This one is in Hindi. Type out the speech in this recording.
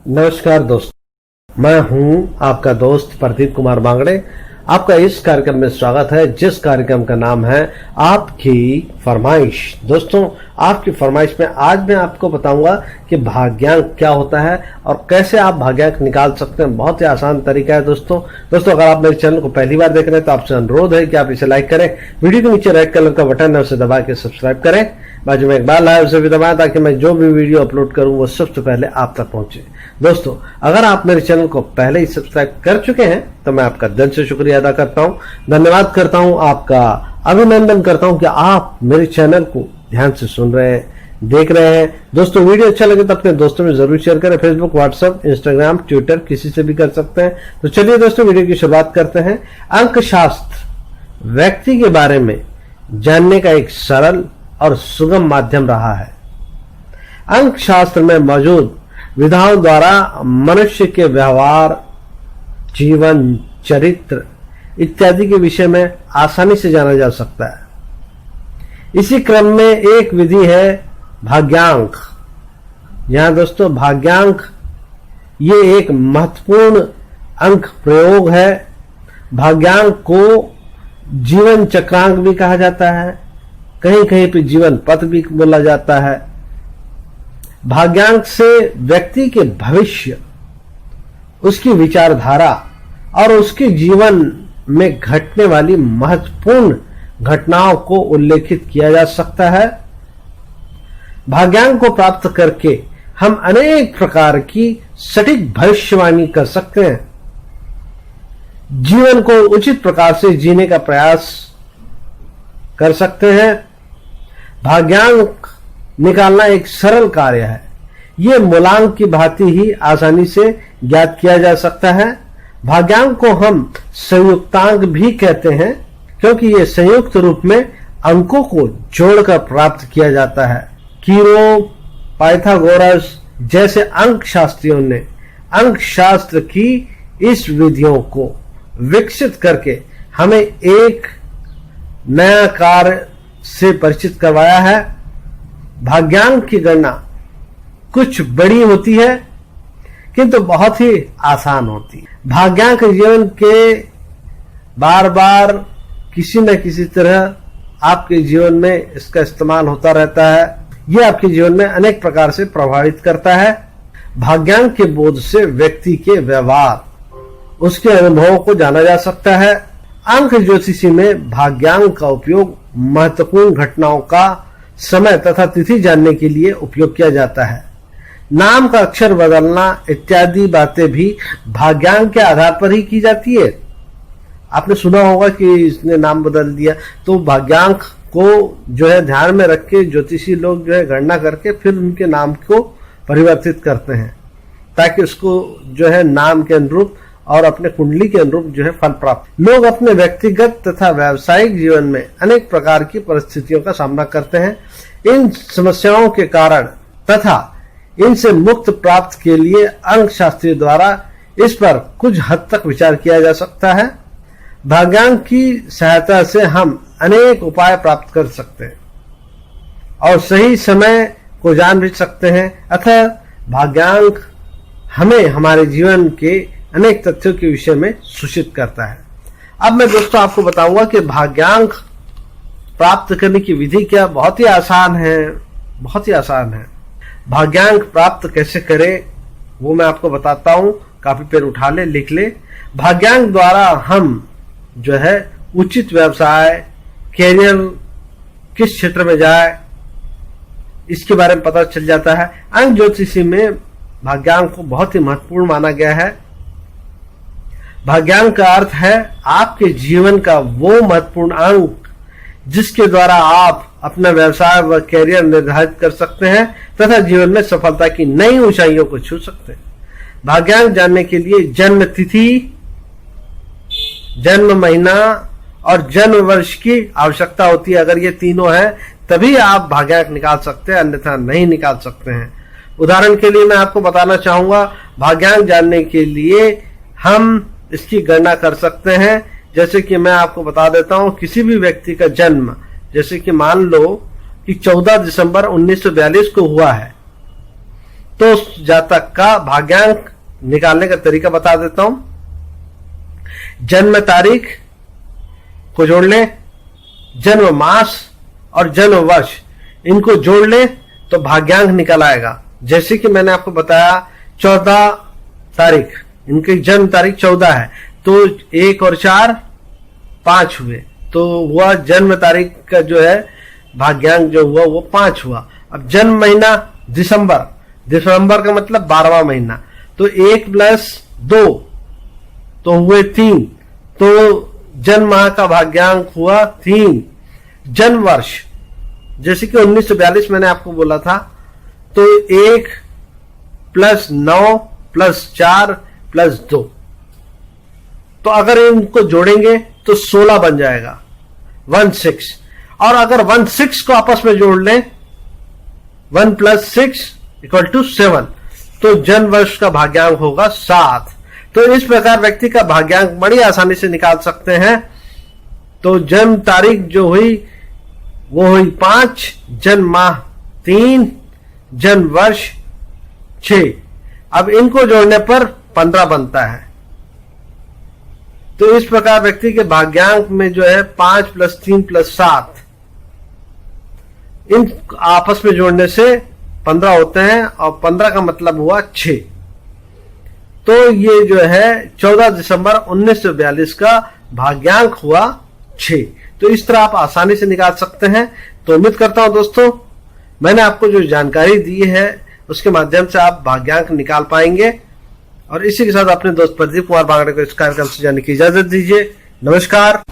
नमस्कार दोस्तों, मैं हूं आपका दोस्त प्रदीप कुमार बांगड़े। आपका इस कार्यक्रम में स्वागत है, जिस कार्यक्रम का नाम है आपकी फरमाइश। दोस्तों, आपकी फरमाइश में आज मैं आपको बताऊंगा कि भाग्यांक क्या होता है और कैसे आप भाग्यांक निकाल सकते हैं। बहुत ही आसान तरीका है दोस्तों। अगर आप मेरे चैनल को पहली बार देख रहे हैं तो आपसे अनुरोध है कि आप इसे लाइक करें, वीडियो के नीचे रेड कलर का बटन है उसे दबा के सब्सक्राइब करें, बाजू में एक बेल है उसे भी दबाएं ताकि मैं जो भी वीडियो अपलोड करूं वो सबसे पहले आप तक पहुंचे। दोस्तों, अगर आप मेरे चैनल को पहले ही सब्सक्राइब कर चुके हैं तो मैं आपका दिल से शुक्रिया अदा करता हूं, धन्यवाद करता हूं, आपका अभिनंदन करता हूं कि आप मेरे चैनल को ध्यान से सुन रहे हैं, देख रहे हैं। दोस्तों, वीडियो अच्छा लगे तो अपने दोस्तों में जरूर शेयर करें। फेसबुक, व्हाट्सएप, इंस्टाग्राम, ट्विटर किसी से भी कर सकते हैं। तो चलिए दोस्तों, वीडियो की शुरुआत करते हैं। अंकशास्त्र व्यक्ति के बारे में जानने का एक सरल और सुगम माध्यम रहा है। अंकशास्त्र में मौजूद विधाओं द्वारा मनुष्य के व्यवहार, जीवन, चरित्र इत्यादि के विषय में आसानी से जाना जा सकता है। इसी क्रम में एक विधि है भाग्यांक। यहां दोस्तों, भाग्यांक ये एक महत्वपूर्ण अंक प्रयोग है। भाग्यांक को जीवन चक्रांक भी कहा जाता है, कहीं कहीं पे जीवन पथ भी बोला जाता है। भाग्यांक से व्यक्ति के भविष्य, उसकी विचारधारा और उसके जीवन में घटने वाली महत्वपूर्ण घटनाओं को उल्लेखित किया जा सकता है। भाग्यांक को प्राप्त करके हम अनेक प्रकार की सटीक भविष्यवाणी कर सकते हैं, जीवन को उचित प्रकार से जीने का प्रयास कर सकते हैं। भाग्यांक निकालना एक सरल कार्य है। यह मूलांक की भांति ही आसानी से ज्ञात किया जा सकता है। भाग्यांक को हम संयुक्तांक भी कहते हैं, क्योंकि यह संयुक्त रूप में अंकों को जोड़कर प्राप्त किया जाता है। कीरो, पाइथागोरस जैसे अंक शास्त्रियों ने अंक शास्त्र की इस विधियों को विकसित करके हमें एक नया कार्य से परिचित करवाया है। भाग्यांक की गणना कुछ बड़ी होती है किंतु बहुत ही आसान होती है। भाग्यांक जीवन के बार बार किसी न किसी तरह आपके जीवन में इसका इस्तेमाल होता रहता है। यह आपके जीवन में अनेक प्रकार से प्रभावित करता है। भाग्यांक के बोध से व्यक्ति के व्यवहार, उसके अनुभवों को जाना जा सकता है। अंक ज्योतिषी में भाग्यांक का उपयोग महत्वपूर्ण घटनाओं का समय तथा तिथि जानने के लिए उपयोग किया जाता है। नाम का अक्षर बदलना इत्यादि बातें भी भाग्यांक के आधार पर ही की जाती है। आपने सुना होगा कि इसने नाम बदल दिया, तो भाग्यांक को जो है ध्यान में रख के ज्योतिषी लोग जो है गणना करके फिर उनके नाम को परिवर्तित करते हैं, ताकि उसको जो है नाम के अनुरूप और अपने कुंडली के अनुरूप जो है फल प्राप्त। लोग अपने व्यक्तिगत तथा व्यावसायिक जीवन में अनेक प्रकार की परिस्थितियों का सामना करते हैं। इन समस्याओं के कारण तथा इनसे मुक्त प्राप्त के लिए अंक शास्त्री द्वारा इस पर कुछ हद तक विचार किया जा सकता है। भाग्यांक की सहायता से हम अनेक उपाय प्राप्त कर सकते हैं और सही समय को जान भी सकते हैं। अतः भाग्यांक हमें हमारे जीवन के अनेक तथ्यों के विषय में सूचित करता है। अब मैं दोस्तों आपको बताऊंगा कि भाग्यांक प्राप्त करने की विधि क्या। बहुत ही आसान है, बहुत ही आसान है। भाग्यांक प्राप्त कैसे करें वो मैं आपको बताता हूं। कापी पेन उठा ले, लिख ले। भाग्यांक द्वारा हम जो है उचित व्यवसाय, कैरियर किस क्षेत्र में जाए, इसके बारे में पता चल जाता है। अंक ज्योतिषी में भाग्यांक को बहुत ही महत्वपूर्ण माना गया है। भाग्यांक का अर्थ है आपके जीवन का वो महत्वपूर्ण अंक जिसके द्वारा आप अपना व्यवसाय व कैरियर निर्धारित कर सकते हैं तथा जीवन में सफलता की नई ऊंचाइयों को छू सकते हैं। भाग्यांक जानने के लिए जन्म तिथि, जन्म महीना और जन्म वर्ष की आवश्यकता होती है। अगर ये तीनों हैं तभी आप भाग्यांक निकाल सकते हैं, अन्यथा नहीं निकाल सकते हैं। उदाहरण के लिए मैं आपको बताना चाहूंगा, भाग्यांक जानने के लिए हम इसकी गणना कर सकते हैं। जैसे कि मैं आपको बता देता हूं, किसी भी व्यक्ति का जन्म, जैसे कि मान लो कि 14 दिसंबर 1942 को हुआ है, तो उस जातक का भाग्यांक निकालने का तरीका बता देता हूं। जन्म तारीख को जोड़ लें, जन्म मास और जन्म वर्ष, इनको जोड़ लें तो भाग्यांक निकल आएगा। जैसे कि मैंने आपको बताया 14 तारीख, इनकी जन्म तारीख 14 है, तो 1 और 4 5 हुए, तो हुआ जन्म तारीख का जो है भाग्यांक जो हुआ वो 5 हुआ। अब जन्म महीना दिसंबर, दिसंबर का मतलब 12वां महीना, तो 1 + 2 तो हुए 3, तो जन्म माह का भाग्यांक हुआ 3। जन्म वर्ष जैसे कि 1942 मैंने आपको बोला था, तो 1 + 9 + 4 + 2, तो अगर इनको जोड़ेंगे तो 16 बन जाएगा, 16। और अगर 16 को आपस में जोड़ लें, 1 + 6 = 7, तो जन्म वर्ष का भाग्यांक होगा 7। तो इस प्रकार व्यक्ति का भाग्यांक बड़ी आसानी से निकाल सकते हैं। तो जन्म तारीख जो हुई वो हुई 5, जन्म माह 3, जन्म वर्ष 6। अब इनको जोड़ने पर 15 बनता है। तो इस प्रकार व्यक्ति के भाग्यांक में जो है 5 + 3 + 7, इन आपस में जोड़ने से 15 होते हैं, और 15 का मतलब हुआ 6। तो ये जो है 14 दिसंबर 1942 का भाग्यांक हुआ 6। तो इस तरह आप आसानी से निकाल सकते हैं। तो उम्मीद करता हूं दोस्तों, मैंने आपको जो जानकारी दी है उसके माध्यम से आप भाग्यांक निकाल पाएंगे। और इसी के साथ अपने दोस्त प्रदीप कुमार बांगड़े को इस कार्यक्रम से जाने की इजाजत दीजिए। नमस्कार।